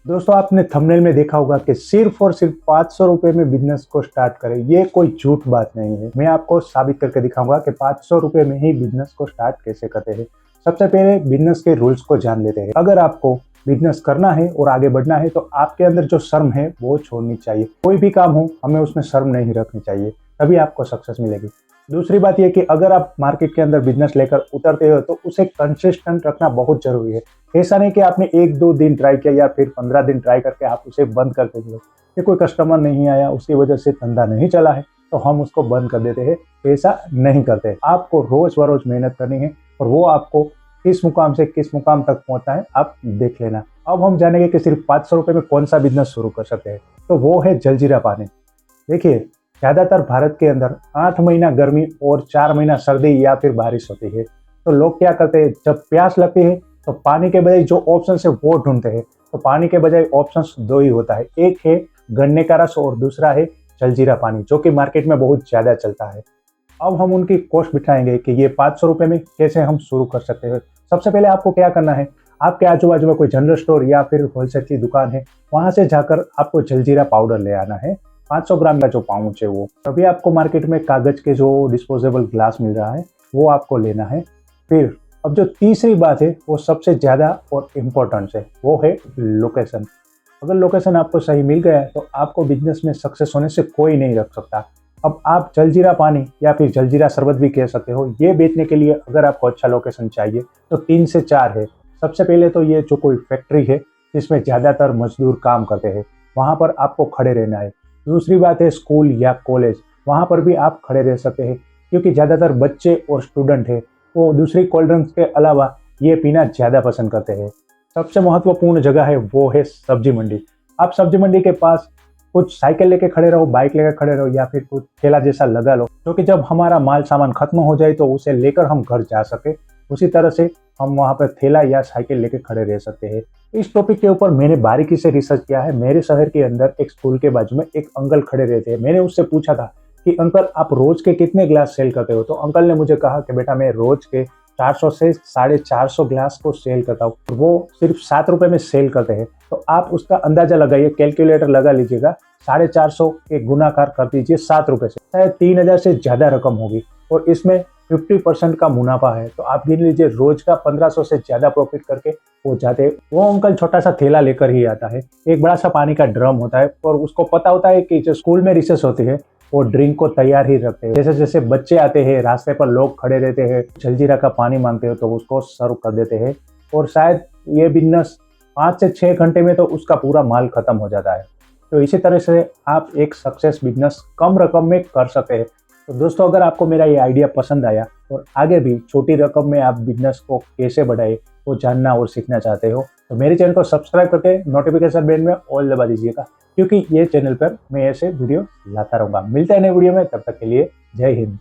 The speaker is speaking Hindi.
दोस्तों आपने थंबनेल में देखा होगा कि सिर्फ और सिर्फ 500 रुपए में बिजनेस को स्टार्ट करें। ये कोई झूठ बात नहीं है। मैं आपको साबित करके दिखाऊंगा कि 500 रुपए में ही बिजनेस को स्टार्ट कैसे करते हैं। सबसे पहले बिजनेस के रूल्स को जान लेते हैं। अगर आपको बिजनेस करना है और आगे बढ़ना है तो आपके अंदर जो शर्म है वो छोड़नी चाहिए। कोई भी काम हो हमें उसमें शर्म नहीं रखनी चाहिए, तभी आपको सक्सेस मिलेगी। दूसरी बात यह कि अगर आप मार्केट के अंदर बिजनेस लेकर उतरते हो तो उसे कंसिस्टेंट रखना बहुत जरूरी है। ऐसा नहीं कि आपने 1-2 दिन ट्राई किया या फिर 15 दिन ट्राई करके आप उसे बंद कर देते हो कि कोई कस्टमर नहीं आया, उसकी वजह से धंधा नहीं चला है तो हम उसको बंद कर देते हैं। ऐसा नहीं करते। आपको रोज ब रोज मेहनत करनी है और वो आपको किस मुकाम से किस मुकाम तक पहुंचना है आप देख लेना। अब हम जानेंगे कि सिर्फ 500 रुपए में कौन सा बिजनेस शुरू कर सकते हैं। तो वो है जलजीरा पानी। देखिए, ज्यादातर भारत के अंदर 8 महीना गर्मी और 4 महीना सर्दी या फिर बारिश होती है। तो लोग क्या करते हैं, जब प्यास लगती है तो पानी के बजाय जो ऑप्शन है वो ढूंढते हैं। तो पानी के बजाय ऑप्शन दो ही होता है, एक है गन्ने का रस और दूसरा है जलजीरा पानी, जो कि मार्केट में बहुत ज्यादा चलता है। अब हम उनकी कॉस्ट बिठाएंगे कि ये 500 रुपए में कैसे हम शुरू कर सकते हैं। सबसे पहले आपको क्या करना है, आपके आजू बाजू में कोई जनरल स्टोर या फिर होलसेल की दुकान है, वहां से जाकर आपको जलजीरा पाउडर ले आना है। 500 ग्राम का जो पाउच है वो। तभी आपको मार्केट में कागज के जो डिस्पोजेबल ग्लास मिल रहा है वो आपको लेना है। फिर अब जो तीसरी बात है वो सबसे ज्यादा और इम्पोर्टेंट है, वो है लोकेशन। अगर लोकेशन आपको सही मिल गया है तो आपको बिजनेस में सक्सेस होने से कोई नहीं रख सकता। अब आप जलजीरा पानी या फिर जलजीरा शरबत भी कह सकते हो, ये बेचने के लिए अगर आपको अच्छा लोकेशन चाहिए तो 3 से 4 है। सबसे पहले तो ये जो कोई फैक्ट्री है जिसमें ज्यादातर मजदूर काम करते हैं, वहां पर आपको खड़े रहना है। दूसरी बात है स्कूल या कॉलेज, वहां पर भी आप खड़े रह सकते हैं क्योंकि ज्यादातर बच्चे और स्टूडेंट है वो दूसरी कोल्ड ड्रिंक्स के अलावा ये पीना ज्यादा पसंद करते हैं। सबसे महत्वपूर्ण जगह है वो है सब्जी मंडी। आप सब्जी मंडी के पास कुछ साइकिल लेके खड़े रहो, बाइक लेकर खड़े रहो या फिर कुछ ठेला जैसा लगा लो, क्योंकि जब हमारा माल सामान खत्म हो जाए तो उसे लेकर हम घर जा सके। उसी तरह से हम वहां पर ठेला या साइकिल लेके खड़े रह सकते हैं। इस टॉपिक के ऊपर मैंने बारीकी से रिसर्च किया है। मेरे शहर के अंदर एक स्कूल के बाजू में एक अंकल खड़े रहते हैं। मैंने उससे पूछा था कि अंकल आप रोज के कितने ग्लास सेल करते हो, तो अंकल ने मुझे कहा कि बेटा मैं रोज के 400 से 450 ग्लास को सेल करता हूँ। वो सिर्फ 7 रुपए में सेल करते हैं। तो आप उसका अंदाजा लगाइए, कैलकुलेटर लगा लीजिएगा, 450 के गुणाकार कर दीजिए 7 रुपए से, शायद 3000 से ज्यादा रकम होगी और इसमें 50% का मुनाफा है। तो आप गिन लीजिए रोज का 1500 से ज्यादा प्रॉफिट करके वो जाते हैं। वो अंकल छोटा सा थैला लेकर ही आता है, एक बड़ा सा पानी का ड्रम होता है और उसको पता होता है कि जो स्कूल में रिसेस होती है वो ड्रिंक को तैयार ही रखते हैं। जैसे जैसे बच्चे आते हैं, रास्ते पर लोग खड़े रहते हैं, जलजीरा का पानी मांगते हो तो उसको सर्व कर देते हैं और शायद ये बिजनेस 5 से 6 घंटे में तो उसका पूरा माल खत्म हो जाता है। तो इसी तरह से आप एक सक्सेस बिजनेस कम रकम में कर सकते हैं। तो दोस्तों अगर आपको मेरा ये आइडिया पसंद आया और आगे भी छोटी रकम में आप बिजनेस को कैसे बढ़ाए वो जानना और सीखना चाहते हो तो मेरे चैनल को सब्सक्राइब करके नोटिफिकेशन बेल में ऑल दबा दीजिएगा, क्योंकि ये चैनल पर मैं ऐसे वीडियो लाता रहूंगा। मिलते हैं नए वीडियो में, तब तक के लिए जय हिंद।